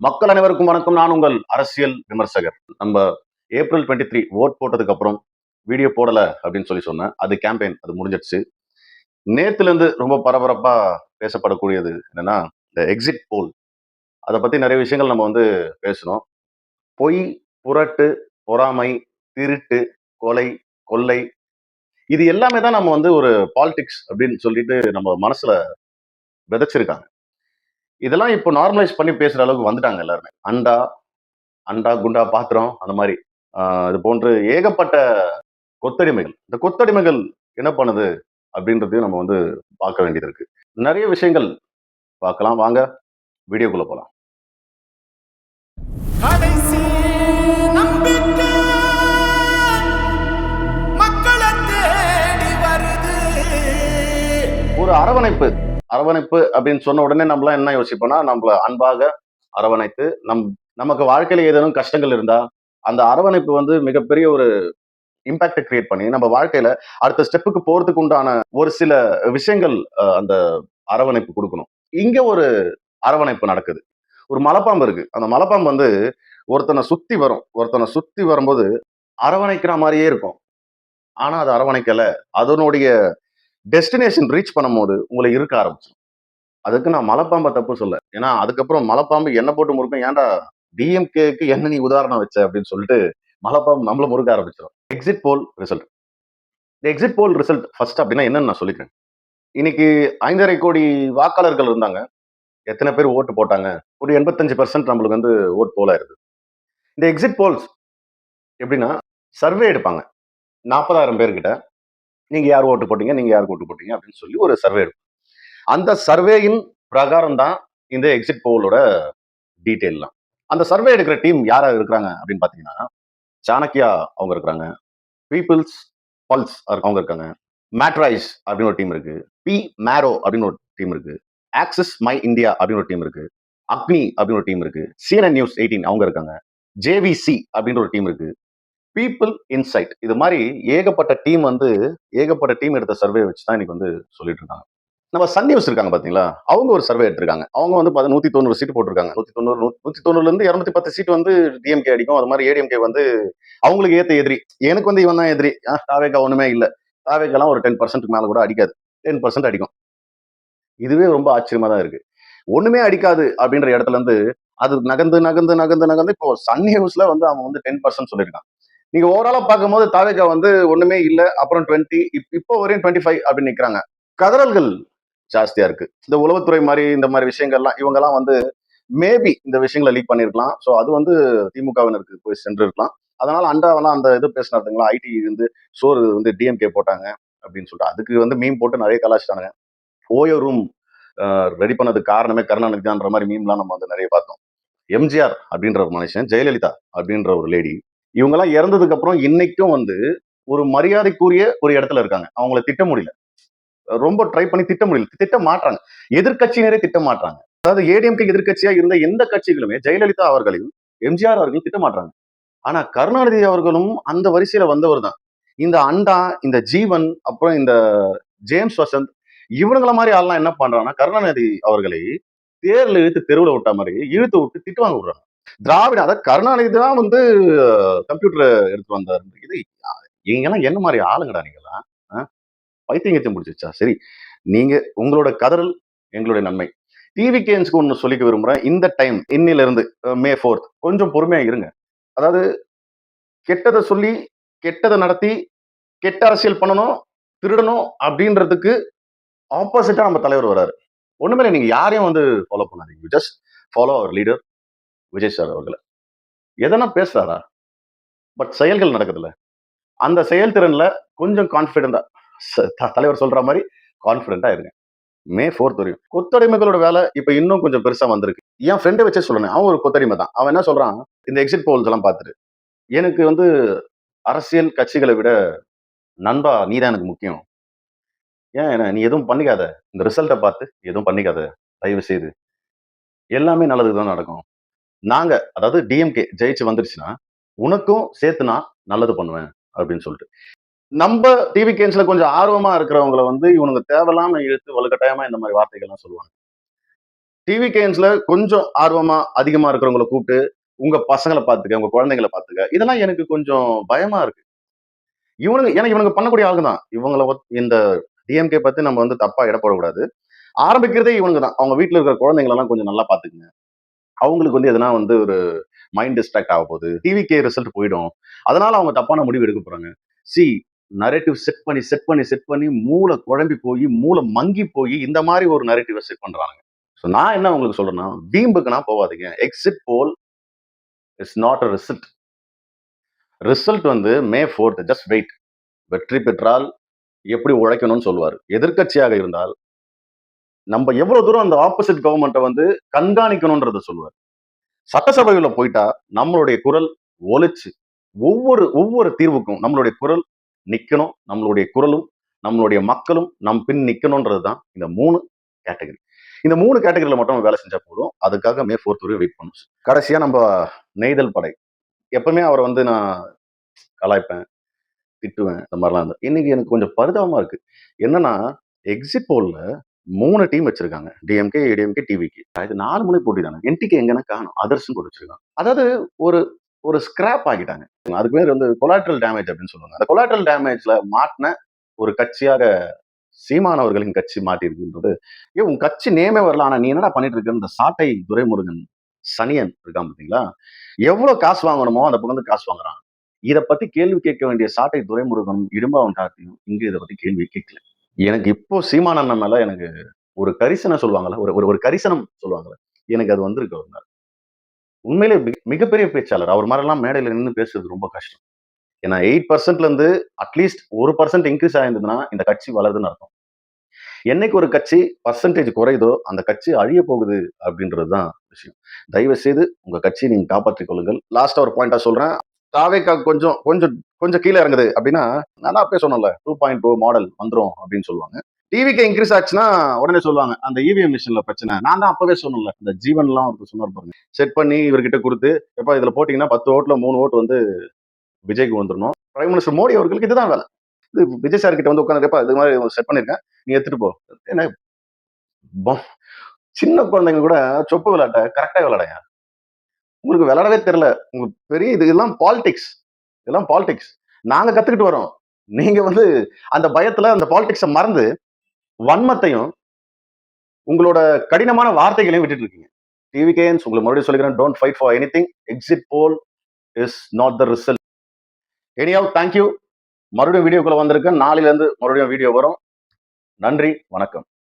மக்கள் அனைவருக்கும் வணக்கம். நான் உங்கள் அரசியல் விமர்சகர். நம்ம ஏப்ரல் 23 ஓட் போட்டதுக்கு அப்புறம் வீடியோ போடல அப்படின்னு சொன்னேன். அது கேம்பெயின் அது முடிஞ்சிடுச்சு. நேத்துல இருந்து ரொம்ப பரபரப்பா பேசப்படக்கூடியது என்னன்னா, இந்த எக்ஸிட் போல். அதை பத்தி நிறைய விஷயங்கள் நம்ம பேசணும். பொய், புரட்டு, பொறாமை, திருட்டு, கொலை, கொள்ளை, இது எல்லாமே தான் நம்ம ஒரு பாலிடிக்ஸ் அப்படின்னு சொல்லிட்டு நம்ம மனசுல விதைச்சிருக்காங்க. இதெல்லாம் இப்போ நார்மலைஸ் பண்ணி பேசுற அளவுக்கு வந்துட்டாங்க எல்லாருமே. அண்டா அண்டா குண்டா பாத்திரம் அந்த மாதிரி இது போன்று ஏகப்பட்ட கொத்தடிமைகள். இந்த கொத்தடிமைகள் என்ன பண்ணுது அப்படின்றதையும் நம்ம பார்க்க வேண்டியது இருக்கு. நிறைய விஷயங்கள் பார்க்கலாம். வாங்க வீடியோக்குள்ள போலாம். கடைசி நம்பிக்கை மக்களை தேடி வருது. ஒரு அரவணைப்பு அப்படின்னு சொன்ன உடனே நம்மளாம் என்ன யோசிப்போம்னா, நம்மள அன்பாக அரவணைத்து நமக்கு வாழ்க்கையில ஏதேனும் கஷ்டங்கள் இருந்தா அந்த அரவணைப்பு மிகப்பெரிய ஒரு இம்பாக்ட் கிரியேட் பண்ணி நம்ம வாழ்க்கையில அடுத்த ஸ்டெப்புக்கு போறதுக்கு உண்டான ஒரு சில விஷயங்கள் அந்த அரவணைப்பு கொடுக்கணும். இங்க ஒரு அரவணைப்பு நடக்குது. ஒரு மலைப்பாம்பு இருக்கு. அந்த மலைப்பாம்பு ஒருத்தனை சுத்தி வரும்போது அரவணைக்கிற மாதிரியே இருக்கும். ஆனா அது அரவணைக்கல. அதனுடைய டெஸ்டினேஷன் ரீச் பண்ணும்போது உங்களை இருக்க ஆரம்பிச்சிடும். அதுக்கு நான் மலைப்பாம்பை தப்பு சொல்ல. ஏன்னா அதுக்கப்புறம் மலைப்பாம்பு என்ன போட்டு முறுக்கும். ஏன்டா டிஎம்கேக்கு என்ன நீ உதாரணம் வச்ச அப்படின்னு சொல்லிட்டு மலைப்பாம்பு நம்மள முறுக்க ஆரம்பிச்சிடும். எக்ஸிட் போல் ரிசல்ட். எக்ஸிட் போல் ரிசல்ட் ஃபர்ஸ்ட் அப்படின்னா என்னன்னு நான் சொல்லிக்கிறேன். இன்னைக்கு 5.5 கோடி வாக்காளர்கள் இருந்தாங்க. எத்தனை பேர் ஓட்டு போட்டாங்க? ஒரு 85% நம்மளுக்கு ஓட் போல் ஆயிருது. இந்த எக்ஸிட் போல்ஸ் எப்படின்னா, சர்வே எடுப்பாங்க. 40,000 பேர்கிட்ட நீங்க யார் ஓட்டு போட்டீங்க, நீங்க யாருக்கு ஓட்டு போட்டீங்க அப்படின்னு சொல்லி ஒரு சர்வே எடுப்போம். அந்த சர்வேயின் பிரகாரம் தான் இந்த எக்ஸிட் போலோட டீட்டெயில்லாம். அந்த சர்வே எடுக்கிற டீம் யாரா இருக்கிறாங்க அப்படின்னு பாத்தீங்கன்னா, சாணக்கியா அவங்க இருக்கிறாங்க, பீப்புள்ஸ் பல்ஸ் அவங்க இருக்காங்க, மேட்ரைஸ் அப்படின்னு ஒரு டீம் இருக்கு, பி மேரோ அப்படின்னு ஒரு டீம் இருக்கு, ஆக்சிஸ் மை இந்தியா அப்படின்னு ஒரு டீம் இருக்கு, அக்னி அப்படின்னு ஒரு டீம் இருக்கு, CNN நியூஸ் 18 அவங்க இருக்காங்க, ஜேவிசி அப்படின்னு ஒரு டீம் இருக்கு, பீப்புள் இன்சைட். இது மாதிரி ஏகப்பட்ட டீம் எடுத்த சர்வே வச்சு தான் இன்னைக்கு சொல்லிட்டு இருக்காங்க. நம்ம சன் நியூஸ் இருக்காங்க பாத்தீங்களா, அவங்க ஒரு சர்வே எடுத்திருக்காங்க. அவங்க 190 சீட் போட்டிருக்காங்க. 190 இருந்து 210 சீட் டிஎம்கே அடிக்கும். அது மாதிரி ஏடிஎம்கே அவங்களுக்கு ஏத்த எதிரி. எனக்கு இவன் தான் எதிரி. தாவேக்கா ஒண்ணுமே இல்ல. தாவேக்கெல்லாம் ஒரு 10% மேல கூட அடிக்காது. 10% அடிக்கும். இதுவே ரொம்ப ஆச்சரியமா தான் இருக்கு. ஒண்ணுமே அடிக்காது அப்படின்ற இடத்துல இருந்து அது நகர்ந்து இப்போ சன் நியூஸ்ல அவன் 10% சொல்லியிருக்கான். நீங்க ஓவராலா பார்க்கும்போது தாவேக்கா ஒண்ணுமே இல்ல, அப்புறம் 20, இப்போ வரையும் 25 அப்படின்னு நிக்கிறாங்க. கதறல்கள் ஜாஸ்தியா இருக்கு. இந்த உளவுத்துறை மாதிரி இந்த மாதிரி விஷயங்கள்லாம் இவங்கெல்லாம் மேபி இந்த விஷயங்களை லீக் பண்ணிருக்கலாம். ஸோ அது திமுகவினருக்கு போய் சென்று இருக்கலாம். அதனால அண்டாவெல்லாம் அந்த இது பேசினாருங்களா, ஐடி சோறு டிஎம்கே போட்டாங்க அப்படின்னு சொல்லிட்டு அதுக்கு மீம் போட்டு நிறைய கலாச்சிட்டானுங்க. ஓயோ ரூம் ரெடி பண்ணதுக்கு காரணமே கருணாநிதி தான்ற மாதிரி மீம்லாம் நம்ம நிறைய பார்த்தோம். எம்ஜிஆர் அப்படின்ற ஒரு மனுஷன், ஜெயலலிதா அப்படின்ற ஒரு லேடி, இவங்கெல்லாம் இறந்ததுக்கு அப்புறம் இன்னைக்கும் ஒரு மரியாதைக்குரிய ஒரு இடத்துல இருக்காங்க. அவங்கள திட்ட முடியல. ரொம்ப ட்ரை பண்ணி திட்ட முடியல. திட்ட மாட்டாங்க. எதிர்கட்சியினரே திட்ட மாட்டாங்க. அதாவது ஏடிஎம்கே எதிர்கட்சியா இருந்த எந்த கட்சிகளுமே ஜெயலலிதா அவர்களையும் எம்ஜிஆர் அவர்களையும் திட்ட மாட்டாங்க. ஆனா கருணாநிதி அவர்களும் அந்த வரிசையில வந்தவர் தான். இந்த அண்டா, இந்த ஜீவன், அப்புறம் இந்த ஜேம்ஸ் வசந்த், இவனுங்கள மாதிரி ஆள்லாம் என்ன பண்றாங்கன்னா, கருணாநிதி அவர்களை தேர்ல இழுத்து தெருவுல விட்ட மாதிரி இழுத்து விட்டு திட்டு வாங்க விடுறாங்க. திராவிட அதாவது கருணாநிதி தான் கம்ப்யூட்டர் எடுத்து வந்தாரு. இது இவங்கெல்லாம் என்ன மாதிரி ஆளுங்கடா நீங்களாம்? பைத்தியங்கத்தை முடிச்சிருச்சா? சரி, நீங்க உங்களோட கதறல் எங்களுடைய நன்மை. டிவிகேன்ஸ்க்கு ஒன்று சொல்லிக்க விரும்புறேன். இந்த டைம் இன்னில இருந்து மே 4 கொஞ்சம் பொறுமையா இருங்க. அதாவது கெட்டதை சொல்லி, கெட்டதை நடத்தி, கெட்ட அரசியல் பண்ணணும், திருடணும் அப்படின்றதுக்கு ஆப்போசிட்டா நம்ம தலைவர் வராரு. ஒண்ணுமே இல்லை, நீங்க யாரையும் ஃபாலோ பண்ணாதீங்க. Just follow our leader Vijay sir அவர்களை. எதனா பேசுறாரா? பட் செயல்கள் நடக்குதுல்ல, அந்த செயல்திறன்ல கொஞ்சம் கான்பிடண்டா தலைவர் சொல்ற மாதிரி கான்பிடண்டா இருங்க. மே 4 வரையும் கொத்தடிமைகளோட வேலை இப்ப இன்னும் கொஞ்சம் பெருசா வந்திருக்கு. என் ஃப்ரெண்டை வச்சே சொல்லணும், அவன் ஒரு கொத்தடிமை தான். அவன் என்ன சொல்றான், இந்த எக்ஸிட் போல்ஸ் எல்லாம் பார்த்துட்டு, எனக்கு அரசியல் கட்சிகளை விட நண்பா நீதான் எனக்கு முக்கியம். ஏன் நீ எதுவும் பண்ணிக்காத, இந்த ரிசல்ட்டை பார்த்து எதுவும் பண்ணிக்காத தயவு செய்து, எல்லாமே நல்லதுதான் நடக்கும். நாங்க அதாவது டிஎம்கே ஜெயிச்சு வந்துருச்சுன்னா உனக்கும் சேர்த்து நான் நல்லது பண்ணுவேன் அப்படின்னு சொல்லிட்டு, நம்ம டிவி கேன்ஸ்ல கொஞ்சம் ஆர்வமா இருக்கிறவங்களை இவனுங்க தேவையில்லாம இழுத்து வலுக்கட்டாயமா இந்த மாதிரி வார்த்தைகள்லாம் சொல்லுவாங்க. டிவிகேஎன்ஸ்ல கொஞ்சம் ஆர்வமா அதிகமா இருக்கிறவங்கள கூப்பிட்டு உங்க பசங்களை பாத்துக்க, உங்க குழந்தைங்களை பாத்துக்க, இதெல்லாம் எனக்கு கொஞ்சம் பயமா இருக்கு. இவனுங்க பண்ணக்கூடிய ஆளுங்க தான். இந்த டிஎம்கே பத்தி நம்ம வந்து தப்பா எடை போடக்கூடாது. ஆரம்பிக்கிறதே இவனுங்க தான். அவங்க வீட்டுல இருக்கிற குழந்தைங்களை எல்லாம் கொஞ்சம் நல்லா பாத்துக்குங்க. அவங்களுக்கு வந்து எதனா வந்து ஒரு மைண்ட் டிஸ்ட்ராக்ட் ஆக போகுது. டிவிகே ரிசல்ட் போயிடும். அதனால அவங்க தப்பான முடிவு எடுக்க போறாங்க. சி நரேட்டிவ் செட் பண்ணி மூளை குழம்பி போய் மூளை மங்கி போய் இந்த மாதிரி ஒரு நரேட்டிவ் செட் பண்றாங்க. ஸோ நான் என்ன உங்களுக்கு சொல்றேன்னா, வீம்புக்குனா போகாதீங்க. Exit pole is not a result. Result வந்து மே 4th. Just wait. வெற்றி பெற்றால் எப்படி உழைக்கணும்னு சொல்லுவார். எதிர்க்கட்சியாக இருந்தால் நம்ம எவ்வளவு தூரம் அந்த ஆப்போசிட் கவர்மெண்ட்டை வந்து கண்காணிக்கணும்ன்றத சொல்லுவார். சட்டசபையில போயிட்டா நம்மளுடைய குரல் ஒலிச்சு ஒவ்வொரு ஒவ்வொரு தீர்வுக்கும் நம்மளுடைய குரல் நிக்கணும். நம்மளுடைய குரலும் நம்மளுடைய மக்களும் நம் பின் நிக்கணும்ன்றது தான் இந்த 3 கேட்டகரி. இந்த 3 கேட்டகரியில மட்டும் நம்ம வேலை செஞ்சா போதும். அதுக்காக மே 4th வரையும் வெயிட் பண்ணும். கடைசியா நம்ம நெய்தல் படை. எப்பவுமே அவரை வந்து நான் கலாய்ப்பேன், திட்டுவேன், இந்த மாதிரிலாம் இருந்தது. இன்னைக்கு எனக்கு கொஞ்சம் பரிதாபமா இருக்கு. என்னன்னா எக்ஸிட் போல்ல 3 டீம் வச்சிருக்காங்க. DMK, ADMK, TVK. இது 4 முனை போட்டி தானே. என்டிகே எங்கன்னா காணும். அதர்ஸ் போட்டு வச்சிருக்காங்க. அதாவது ஒரு ஒரு ஸ்கிராப் ஆகிட்டாங்க. அதுக்கு பேர் வந்து கொலாட்ரல் டேமேஜ் அப்படின்னு சொல்லுவாங்க. அந்த கொலாட்ரல் டேமேஜ்ல மாட்டின ஒரு கட்சியாக சீமான் அவர்களின் கட்சி மாட்டி இருக்குன்றது. உன் கட்சி நேமே வரல, ஆனா நீ என்னடா பண்ணிட்டு இருக்க? இந்த சாட்டை துரைமுருகன் சனியன் இருக்கான் பாத்தீங்களா? எவ்வளவு காசு வாங்கணுமோ அந்த பக்கம் காசு வாங்குறான். இத பத்தி கேள்வி கேட்க வேண்டிய சாட்டை துரைமுருகனும் இடும்பாவன் கார்த்தியும் இங்க இதை பத்தி கேள்வி கேட்கல. எனக்கு இப்போ சீமான் அண்ணன் மேல எனக்கு ஒரு கரிசனம் சொல்லுவாங்கல்ல, ஒரு கரிசனம் சொல்லுவாங்கல்ல, எனக்கு அது வந்திருக்கு அவர் மேல. உண்மையிலே மிகப்பெரிய பேச்சாளர். அவர் மாதிரிலாம் மேடையில நின்று பேசுறது ரொம்ப கஷ்டம். ஏன்னா 8%ல இருந்து அட்லீஸ்ட் 1% இன்க்ரீஸ் ஆயிருந்ததுன்னா இந்த கட்சி வளருதுன்னு அர்த்தம். என்னைக்கு ஒரு கட்சி பர்சன்டேஜ் குறையுதோ அந்த கட்சி அழிய போகுது அப்படின்றதுதான் விஷயம். தயவு செய்து உங்க கட்சியை நீங்க காப்பாற்றிக் கொள்ளுங்கள். லாஸ்டா ஒரு பாயிண்டா சொல்றேன். தாவேக்கா கொஞ்சம் கொஞ்சம் கொஞ்சம் கீழே இறங்குது அப்படின்னா, நான் தான் அப்பயே சொன்னேன்ல 2.0 மாடல் வந்துரும் அப்படின்னு சொல்லுவாங்க. டிவிக்கு இன்க்ரீஸ் ஆச்சுன்னா உடனே சொல்லுவாங்க அந்த இவிஎம் மிஷின்ல பிரச்சனை. நான் தான் அப்பவே சொன்னேன்ல, இந்த ஜீவன் எல்லாம் அவருக்கு சொன்னார் பாருங்க. செட் பண்ணி இவர்கிட்ட கொடுத்து, எப்ப இதுல போட்டீங்கன்னா 10 ஓட்டுல 3 ஓட்டு வந்து விஜய்க்கு வந்துடணும். பிரைம் மினிஸ்டர் மோடி அவர்களுக்கு இதுதான் வேலை. இது விஜய் சார் கிட்ட வந்து உட்காந்துருப்பா இது மாதிரி செட் பண்ணிருக்கேன், நீ எடுத்துட்டு போ. என்ன சின்ன குழந்தைங்க கூட சொப்பு விளையாட்ட கரெக்டா விளையாடுங்க. உங்களுக்கு விளையாடவே தெரியல. உங்களுக்கு பெரிய இதெல்லாம் பாலிடிக்ஸ். இதெல்லாம் பாலிடிக்ஸ். நாங்க கத்துக்கிட்டு வரோம். நீங்க வந்து அந்த பயத்துல அந்த பாலிடிக்ஸ மறந்து வன்மத்தையும் உங்களோட கடினமான வார்த்தைகளையும் விட்டுட்டு இருக்கீங்க. டிவிகேஎன்ஸ் உங்களுக்கு மறுபடியும் சொல்லிக்கிறேன், don't fight for anything. Exit pole is not the result. Anyhow thank you. மறுபடியும் வீடியோக்குள்ள வந்திருக்கேன். நாளையில இருந்து மறுபடியும் வீடியோ வரும். நன்றி, வணக்கம்.